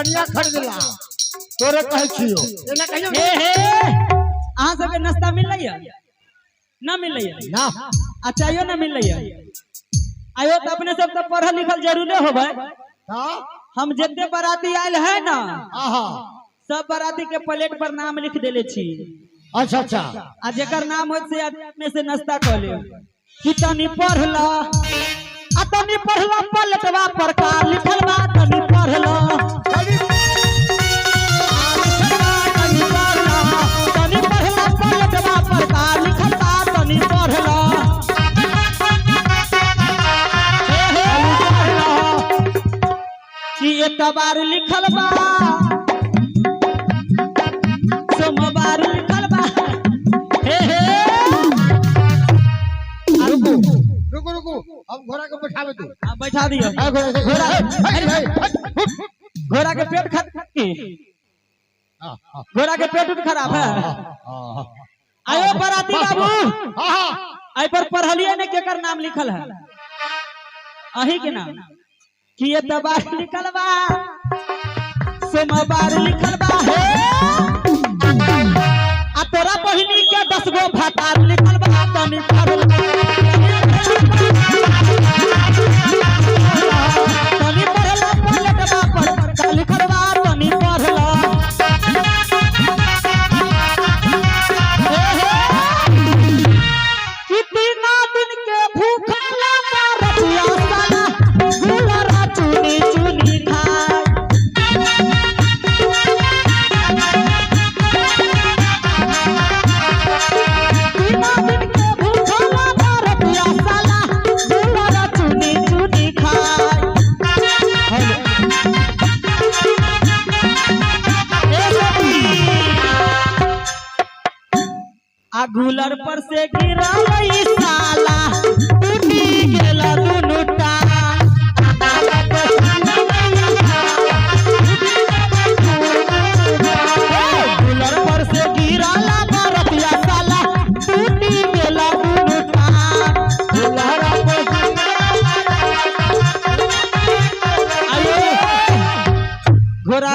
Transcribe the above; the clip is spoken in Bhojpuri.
कन्या खरीदला तोरे कह छियो एना कहियो हे अहाँ सबके नाश्ता मिल रही ना मिल रही ना अच्छा यो ना मिल रही आयो तो अपने सब तो पढ़ल लिखल जरूर होबे हां हम जितने बाराती आयल है ना आहा सब बाराती के प्लेट पर नाम लिख देले छी अच्छा अच्छा आ जेकर नाम होत से अपने से नाश्ता कर ले कि तनी पढ़ला आ तनी पढ़ला प्लेटवा पर का लिखल बा तनी पढ़ला तनी पढ़ला प्लेटवा पर का लिखल बा तनी पढ़ला कि एतबार लिखल बा सोमवार लिखल बा हे रुको रुको अब घोड़ा को बैठावे तू बैठा दियो घोड़ा घोड़ा के पेट खराब की घोड़ा के पेट खराब है आयो बराती बाबू आई पर पढ़लिए ने केकर नाम लिखल है अही के नाम कि एतबार लिखल बा सोमवार लिखल बा हे आ तोरा बहिनी के 10 गो भातार लिखल बा तनी पढ़ल तनी पढ़ल प्लेटवा पर का लिखल बा तनी पढ़ल कितना दिन के भूखला रतिया साला गुलरा चुनी चुनी खाए गुलर पर से गिरा साला टूटी गेला दुनु टांग गुलर पर से गिरा रतिया साला टूटी गेला दुनु टांग गुलर पर आयो घोड़ा